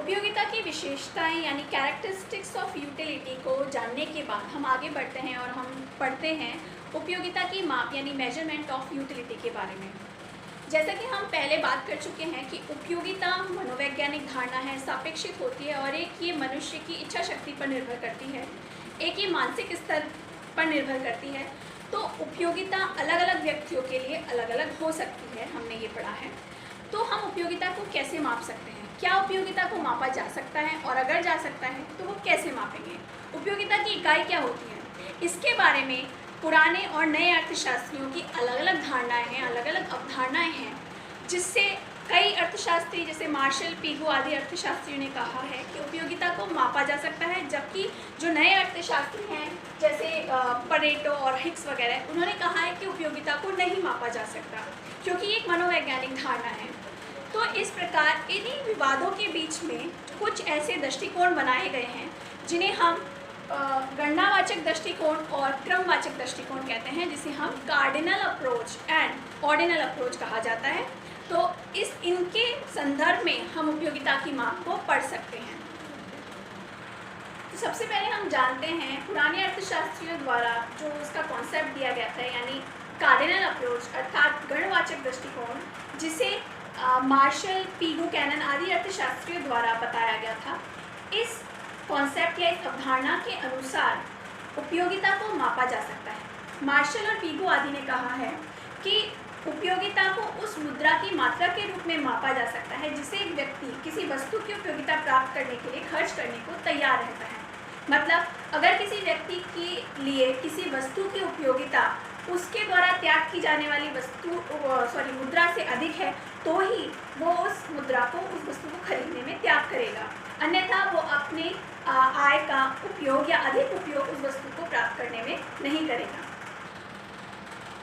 उपयोगिता की विशेषताएं यानी कैरेक्टरिस्टिक्स ऑफ यूटिलिटी को जानने के बाद हम आगे बढ़ते हैं और हम पढ़ते हैं उपयोगिता की माप यानी मेजरमेंट ऑफ यूटिलिटी के बारे में। जैसा कि हम पहले बात कर चुके हैं कि उपयोगिता मनोवैज्ञानिक धारणा है, सापेक्षित होती है और एक ये मनुष्य की इच्छा शक्ति पर निर्भर करती है, एक ये मानसिक स्तर पर निर्भर करती है। तो उपयोगिता अलग अलग व्यक्तियों के लिए अलग अलग हो सकती है, हमने ये पढ़ा है। तो हम उपयोगिता को कैसे माप सकते हैं? क्या उपयोगिता को मापा जा सकता है और अगर जा सकता है तो वो कैसे मापेंगे? उपयोगिता की इकाई क्या होती है? इसके बारे में पुराने और नए अर्थशास्त्रियों की अलग अलग धारणाएं हैं, अलग अलग अवधारणाएं हैं, जिससे कई अर्थशास्त्री जैसे मार्शल, पीगू आदि अर्थशास्त्रियों ने कहा है कि उपयोगिता को मापा जा सकता है, जबकि जो नए अर्थशास्त्री हैं जैसे परेटो और हिक्स वगैरह, उन्होंने कहा है कि उपयोगिता को नहीं मापा जा सकता क्योंकि ये एक मनोवैज्ञानिक धारणा है। तो इस प्रकार इन्हीं विवादों के बीच में कुछ ऐसे दृष्टिकोण बनाए गए हैं जिन्हें हम गणनावाचक दृष्टिकोण और क्रमवाचक दृष्टिकोण कहते हैं, जिसे हम cardinal approach and ordinal approach कहा जाता है। तो इनके संदर्भ में हम उपयोगिता की माप को पढ़ सकते हैं। तो सबसे पहले हम जानते हैं पुराने अर्थशास्त्रियों द्वारा जो इसका कॉन्सेप्ट दिया गया था, यानी कार्डिनल अप्रोच अर्थात गणवाचक दृष्टिकोण, जिसे मार्शल, पीगू, कैनन आदि अर्थशास्त्रियों द्वारा बताया गया था। इस कॉन्सेप्ट या इस अवधारणा के अनुसार उपयोगिता को मापा जा सकता है। मार्शल और पीगू आदि ने कहा है कि उपयोगिता को उस मुद्रा की मात्रा के रूप में मापा जा सकता है जिसे एक व्यक्ति किसी वस्तु की उपयोगिता प्राप्त करने के लिए खर्च करने को तैयार रहता है। मतलब अगर किसी व्यक्ति के लिए किसी वस्तु की उपयोगिता उसके द्वारा त्याग की जाने वाली मुद्रा से अधिक है तो ही वो उस मुद्रा को, उस वस्तु को खरीदने में त्याग करेगा, अन्यथा वो अपने आय का उपयोग या अधिक उपयोग उस वस्तु को प्राप्त करने में नहीं करेगा।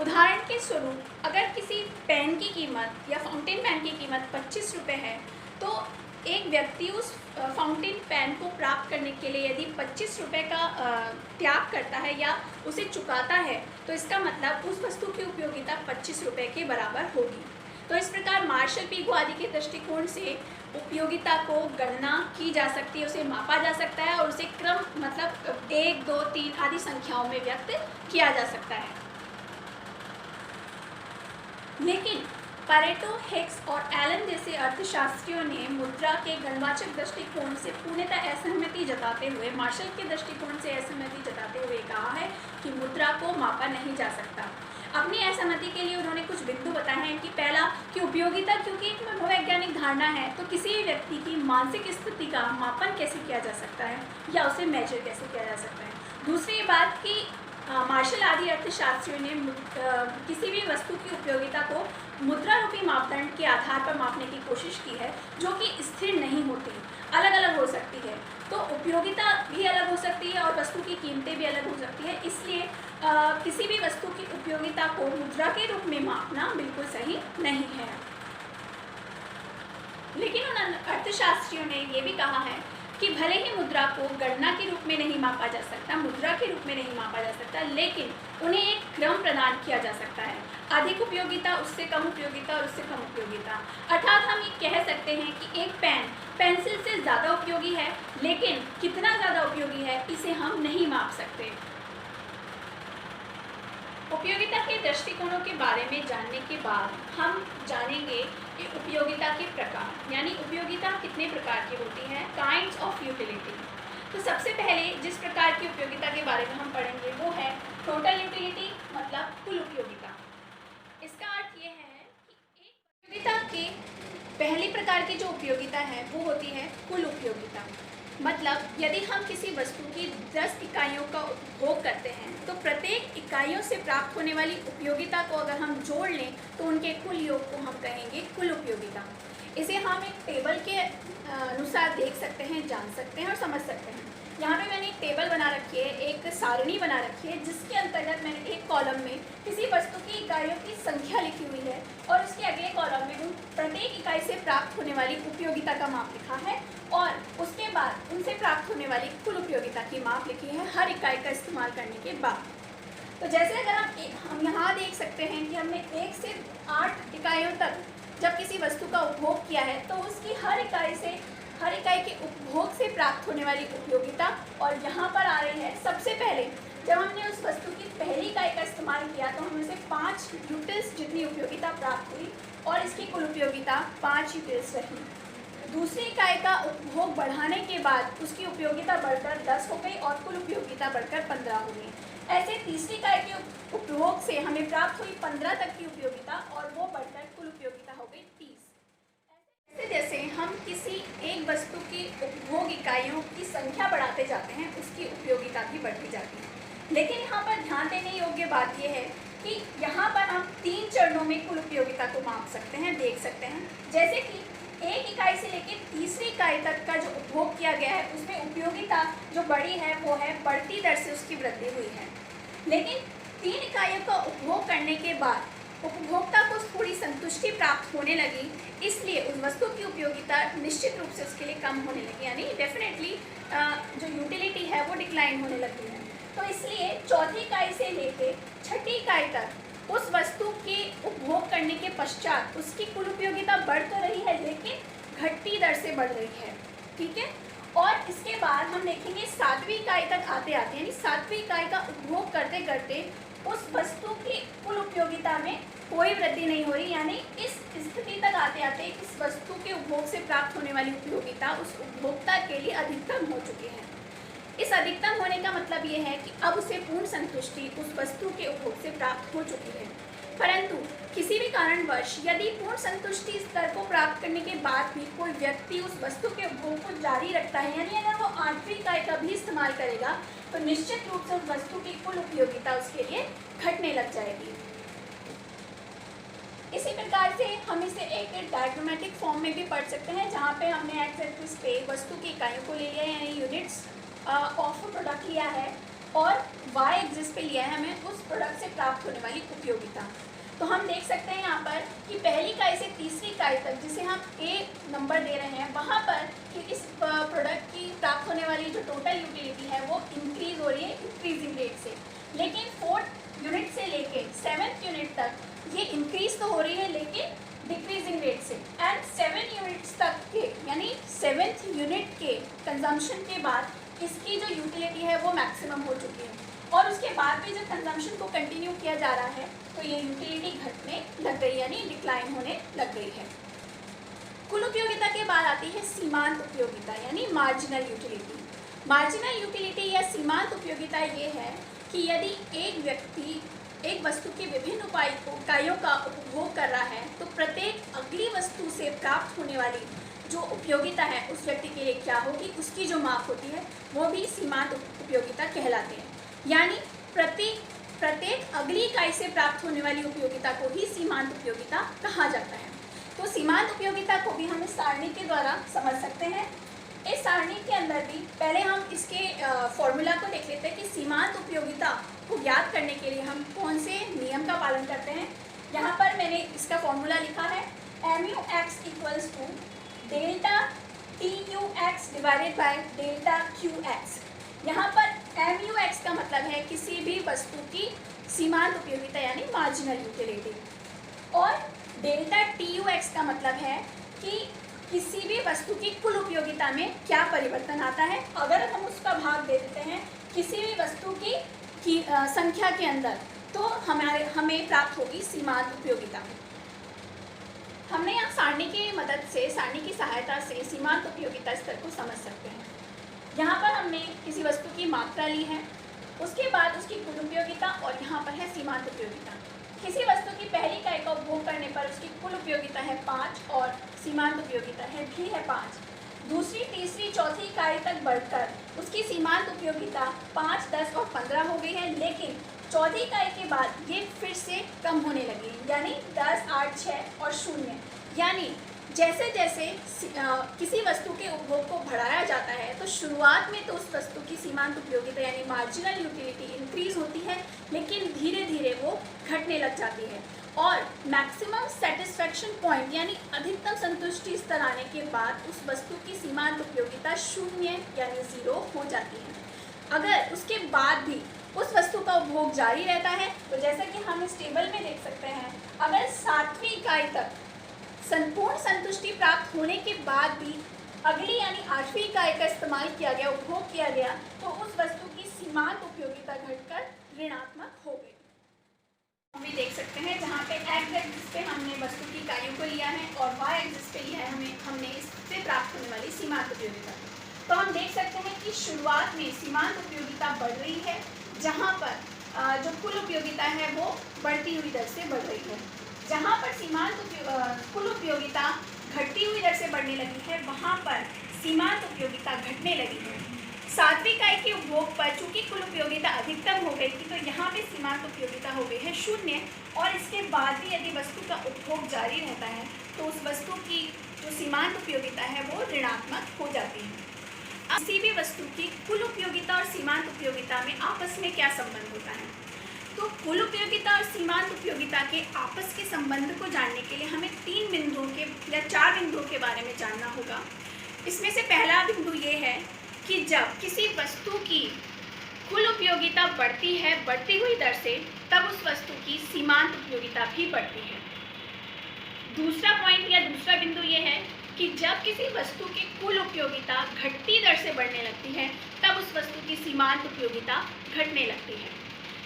उदाहरण के स्वरूप, अगर किसी पेन की कीमत या फाउंटेन पेन की कीमत 25 रुपये है तो एक व्यक्ति उस फाउंटेन पेन को प्राप्त करने के लिए यदि 25 रुपये का त्याग करता है या उसे चुकाता है तो इसका मतलब उस वस्तु की उपयोगिता 25 रुपये के बराबर होगी। तो इस प्रकार मार्शल, पीगू आदि के दृष्टिकोण से उपयोगिता को गणना की जा सकती है, उसे मापा जा सकता है और उसे क्रम मतलब 1, 2, 3 आदि संख्याओं में व्यक्त किया जा सकता है। लेकिन परेटो, हिक्स और एलन जैसे अर्थशास्त्रियों ने मुद्रा के गणवाचक दृष्टिकोण से पूर्णतः असहमति जताते हुए, मार्शल के दृष्टिकोण से असहमति जताते हुए कहा है कि मुद्रा को मापा नहीं जा सकता। अपनी असहमति के लिए उन्होंने कुछ बिंदु बताए हैं कि पहला, कि उपयोगिता क्योंकि एक मनोवैज्ञानिक धारणा है तो किसी भी व्यक्ति की मानसिक स्थिति का मापन कैसे किया जा सकता है या उसे मेजर कैसे किया जा सकता है। दूसरी बात कि मार्शल आदि अर्थशास्त्रियों ने किसी भी वस्तु की उपयोगिता को मुद्रा रूपी मापदंड के आधार पर मापने की कोशिश की है, जो कि स्थिर नहीं होती, अलग अलग हो सकती है। तो उपयोगिता भी अलग हो सकती है और वस्तु की कीमतें भी अलग हो सकती है, इसलिए किसी भी वस्तु की उपयोगिता को मुद्रा के रूप में मापना बिल्कुल सही नहीं है। लेकिन उन अर्थशास्त्रियों ने ये भी कहा है कि भले ही मुद्रा को गणना के रूप में नहीं मापा जा सकता, मुद्रा के रूप में नहीं मापा जा सकता, लेकिन उन्हें एक क्रम प्रदान किया जा सकता है। अधिक उपयोगिता, उससे कम उपयोगिता और उससे कम उपयोगिता। अर्थात हम ये कह सकते हैं कि एक पेन पेंसिल से ज़्यादा उपयोगी है, लेकिन कितना ज़्यादा उपयोगी है इसे हम नहीं माप सकते। उपयोगिता के दृष्टिकोणों के बारे में जानने के बाद हम जानेंगे कि उपयोगिता के प्रकार, यानी उपयोगिता कितने प्रकार की होती है, काइंड्स ऑफ यूटिलिटी। तो सबसे पहले जिस प्रकार की उपयोगिता के बारे में हम पढ़ेंगे वो है टोटल यूटिलिटी, मतलब कुल उपयोगिता। इसका अर्थ ये है कि एक उपयोगिता के पहली प्रकार की जो उपयोगिता है वो होती है कुल उपयोगिता। मतलब यदि हम किसी वस्तु की 10 इकाइयों का उपभोग करते हैं तो प्रत्येक इकाइयों से प्राप्त होने वाली उपयोगिता को अगर हम जोड़ लें तो उनके कुल योग को हम कहेंगे कुल उपयोगिता। इसे हम एक टेबल के अनुसार देख सकते हैं, जान सकते हैं और समझ सकते हैं। यहाँ पे मैंने एक टेबल बना रखी है, एक सारणी बना रखी है, जिसके अंतर्गत मैंने एक कॉलम में किसी वस्तु की इकाइयों की संख्या लिखी हुई है और उसके अगले कॉलम में उन प्रत्येक इकाई से प्राप्त होने वाली उपयोगिता का माप लिखा है और उसके बाद उनसे प्राप्त होने वाली कुल उपयोगिता की माप लिखी है हर इकाई का इस्तेमाल करने के बाद। तो जैसे अगर हम यहाँ देख सकते हैं कि हमने 1 से 8 इकाइयों तक जब किसी वस्तु का उपभोग किया है तो उसकी हर इकाई से हर इकाई के उपभोग से प्राप्त होने वाली उपयोगिता। और यहाँ पर आ रही है सबसे पहले, जब हमने उस वस्तु की पहली इकाई का इस्तेमाल किया तो हमें से 5 यूटिल्स जितनी उपयोगिता प्राप्त हुई और इसकी कुल उपयोगिता 5 यूटिल्स रही। दूसरी इकाई का उपभोग बढ़ाने के बाद उसकी उपयोगिता बढ़कर 10 हो गई और कुल उपयोगिता बढ़कर 15 हो गई। ऐसे तीसरी इकाई के उपभोग से हमें प्राप्त हुई 15 तक की उपयोगिता और वो बढ़कर कुल उपयोगिता हो गई 30। ऐसे जैसे हम किसी एक वस्तु की उपभोग इकाइयों की संख्या बढ़ाते जाते हैं, उसकी उपयोगिता भी बढ़ती जाती है। लेकिन यहाँ पर ध्यान देने योग्य बात यह है कि यहाँ पर हम 3 चरणों में कुल उपयोगिता को माप सकते हैं, देख सकते हैं। जैसे कि एक इकाई से लेकर तीसरी इकाई तक का जो उपभोग किया गया है उसमें उपयोगिता जो बढ़ी है वो है बढ़ती दर से उसकी वृद्धि हुई है। लेकिन 3 इकाइयों का उपभोग करने के बाद उपभोक्ता को थोड़ी संतुष्टि प्राप्त होने लगी, इसलिए उस वस्तु की उपयोगिता निश्चित रूप से उसके लिए कम होने लगी, यानी डेफिनेटली जो यूटिलिटी है वो डिक्लाइन होने लगी है। तो इसलिए चौथी इकाई से लेकर छठी इकाई तक उस वस्तु के उपभोग करने के पश्चात उसकी कुल उपयोगिता बढ़ तो रही है लेकिन घटती दर से बढ़ रही है, ठीक है। और इसके बाद हम देखेंगे 7वीं इकाई तक आते आते, यानी 7वीं इकाई का उपभोग करते करते उस वस्तु की कुल उपयोगिता में कोई वृद्धि नहीं हो रही, यानी इस स्थिति तक आते आते इस वस्तु के उपभोग से प्राप्त होने वाली उपयोगिता उस उपभोक्ता के लिए अधिकतम हो चुकी है। इस अधिकतम होने का मतलब ये है कि अब उसे पूर्ण संतुष्टि उस वस्तु के उपभोग से प्राप्त हो चुकी है। परंतु किसी भी कारणवश यदि पूर्ण संतुष्टि स्तर को प्राप्त करने के बाद भी कोई व्यक्ति उस वस्तु के उपभोग को जारी रखता है, यानी अगर वो 8वीं इकाई का भी इस्तेमाल करेगा तो निश्चित रूप से उस वस्तु की कुल उपयोगिता उसके लिए घटने लग जाएगी। इसी प्रकार से हम इसे एक डायग्रामेटिक फॉर्म में भी पढ़ सकते हैं, जहाँ पे हमने एक्स एक्सिस पे वस्तु की इकाइयों को ले लिया है, यानी यूनिट्स ऑफ प्रोडक्ट लिया है, और वाई एक्सिस पे लिया है हमें उस प्रोडक्ट से प्राप्त होने वाली उपयोगिता। तो हम देख सकते हैं यहाँ पर कि पहली इकाई से तीसरी इकाई तक जिसे हम ए नंबर दे रहे हैं, वहाँ पर कि इस प्रोडक्ट की प्राप्त होने वाली जो टोटल यूटिलिटी है वो इंक्रीज हो रही है इंक्रीजिंग रेट से। लेकिन 4th यूनिट से लेके 7th यूनिट तक ये इंक्रीज तो हो रही है लेकिन डिक्रीजिंग रेट से। एंड 7 यूनिट्स तक के, यानी 7th यूनिट के कंजम्पशन के बाद इसकी जो यूटिलिटी है वो मैक्सिमम हो चुकी है, और उसके बाद भी जब कंजम्पशन को कंटिन्यू किया जा रहा है तो ये यूटिलिटी घटने लग गई, यानी डिक्लाइन होने लग गई है। कुल उपयोगिता के बाद आती है सीमांत उपयोगिता, यानी मार्जिनल यूटिलिटी। मार्जिनल यूटिलिटी या सीमांत उपयोगिता ये है कि यदि एक व्यक्ति एक वस्तु की विभिन्न इकाइयों का उपभोग कर रहा है तो प्रत्येक अगली वस्तु से प्राप्त होने वाली जो उपयोगिता है उस व्यक्ति के लिए क्या होगी, उसकी जो माप होती है वो भी सीमांत उपयोगिता कहलाते हैं। यानी प्रत्येक अगली इकाई से प्राप्त होने वाली उपयोगिता को ही सीमांत उपयोगिता कहा जाता है। तो सीमांत उपयोगिता को भी हम इस सारणी के द्वारा समझ सकते हैं। इस सारणी के अंदर भी पहले हम इसके फॉर्मूला को देख लेते हैं कि सीमांत उपयोगिता को ज्ञात करने के लिए हम कौन से नियम का पालन करते हैं। यहाँ पर मैंने इसका फॉर्मूला लिखा है MUX = delta TUX divided by delta QX। यहाँ पर MUX का मतलब है किसी भी वस्तु की सीमांत उपयोगिता यानी मार्जिनल यूटिलिटी, और डेल्टा TUX का मतलब है कि किसी भी वस्तु की कुल उपयोगिता में क्या परिवर्तन आता है। अगर हम उसका भाग दे देते हैं किसी भी वस्तु की संख्या के अंदर तो हमें प्राप्त होगी सीमांत उपयोगिता। हमने यहाँ सारणी की मदद से, सारणी की सहायता से सीमांत उपयोगिता स्तर को समझ सकते हैं। यहाँ पर हमने किसी वस्तु की मात्रा ली है, उसके बाद उसकी कुल उपयोगिता, और यहाँ पर है सीमांत उपयोगिता। किसी वस्तु की पहली इकाई का उपभोग करने पर उसकी कुल उपयोगिता है 5 और सीमांत उपयोगिता भी है 5। दूसरी, तीसरी, चौथी इकाई तक बढ़कर उसकी सीमांत उपयोगिता 5, 10 और 15 हो गई है, लेकिन चौथी इकाई के बाद ये फिर से कम होने लगी, यानी 10, 8, 6 और 0। यानी जैसे जैसे किसी वस्तु के उपभोग को बढ़ाया जाता है तो शुरुआत में तो उस वस्तु की सीमांत उपयोगिता यानी मार्जिनल यूटिलिटी इंक्रीज होती है, लेकिन धीरे धीरे वो घटने लग जाती है, और मैक्सिमम सेटिस्फैक्शन पॉइंट यानी अधिकतम संतुष्टि स्तर आने के बाद उस वस्तु की सीमांत उपयोगिता 0 यानी 0 हो जाती है। अगर उसके बाद भी उस वस्तु का उपभोग जारी रहता है तो जैसा कि हम इस टेबल में देख सकते हैं, अगर 7वीं इकाई तक संपूर्ण संतुष्टि प्राप्त होने के बाद भी अगली यानी 8वीं इकाई का इस्तेमाल किया गया, उपभोग किया गया, तो उस वस्तु की सीमांत उपयोगिता घटकर ऋणात्मक हो गई। हम भी देख सकते हैं जहाँ पे एक्स एक्सिस पे हमने वस्तु की इकाइयों को लिया है और वाई एक्सिस पे लिया है हमने इससे प्राप्त होने वाली सीमांत उपयोगिता। तो हम देख सकते हैं कि शुरुआत में सीमांत उपयोगिता बढ़ रही है, जहाँ पर जो कुल उपयोगिता है वो बढ़ती हुई दर से बढ़ रही है। जहाँ पर कुल उपयोगिता घटती हुई दर से बढ़ने लगी है, वहाँ पर सीमांत उपयोगिता घटने लगी है। 7वीं इकाई के उपभोग पर चूंकि कुल उपयोगिता अधिकतम हो गई थी, तो यहाँ पे सीमांत उपयोगिता हो गई है 0, और इसके बाद भी यदि वस्तु का उपभोग जारी रहता है तो उस वस्तु की जो सीमांत उपयोगिता है वो ऋणात्मक हो जाती है। अब किसी भी वस्तु की कुल उपयोगिता और सीमांत उपयोगिता में आपस में क्या संबंध होता है? तो कुल उपयोगिता और सीमांत उपयोगिता के आपस के संबंध को जानने के लिए हमें 3 बिंदुओं के या 4 बिंदुओं के बारे में जानना होगा। इसमें से पहला बिंदु ये है कि जब किसी वस्तु की कुल उपयोगिता बढ़ती है बढ़ती हुई दर से, तब उस वस्तु की सीमांत उपयोगिता भी बढ़ती है। दूसरा पॉइंट या दूसरा बिंदु ये है कि जब किसी वस्तु की कुल उपयोगिता घटती दर से बढ़ने लगती है, तब उस वस्तु की सीमांत उपयोगिता घटने लगती है।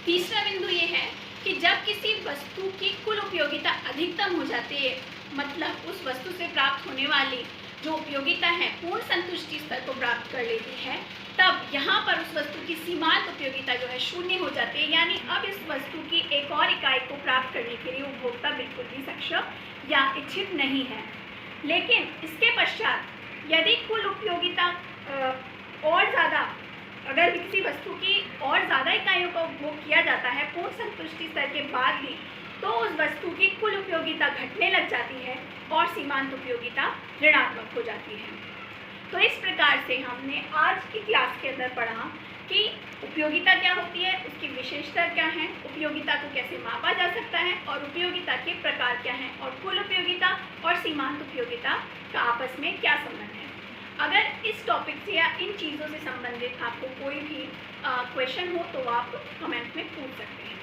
तीसरा बिंदु ये है कि जब किसी वस्तु की कुल उपयोगिता अधिकतम हो जाती है, मतलब उस वस्तु से प्राप्त होने वाली जो उपयोगिता है पूर्ण संतुष्टि स्तर को प्राप्त कर लेती है, तब यहाँ पर उस वस्तु की सीमांत उपयोगिता जो है 0 हो जाती है। यानी अब इस वस्तु की एक और इकाई को प्राप्त करने के लिए उपभोक्ता बिल्कुल भी सक्षम या इच्छित नहीं है। लेकिन इसके पश्चात यदि कुल उपयोगिता और ज़्यादा, अगर किसी वस्तु की और ज़्यादा इकाइयों का उपभोग किया जाता है पूर्ण संतुष्टि स्तर के बाद भी, तो उस वस्तु की कुल उपयोगिता घटने लग जाती है और सीमांत उपयोगिता ऋणात्मक हो जाती है। तो इस प्रकार से हमने आज की क्लास के अंदर पढ़ा कि उपयोगिता क्या होती है, उसकी विशेषता क्या है, उपयोगिता को कैसे मापा जा सकता है और उपयोगिता के प्रकार क्या हैं, और कुल उपयोगिता और सीमांत उपयोगिता का आपस में क्या संबंध है। अगर इस टॉपिक से या इन चीज़ों से संबंधित आपको कोई भी क्वेश्चन हो तो आप कमेंट में पूछ सकते हैं।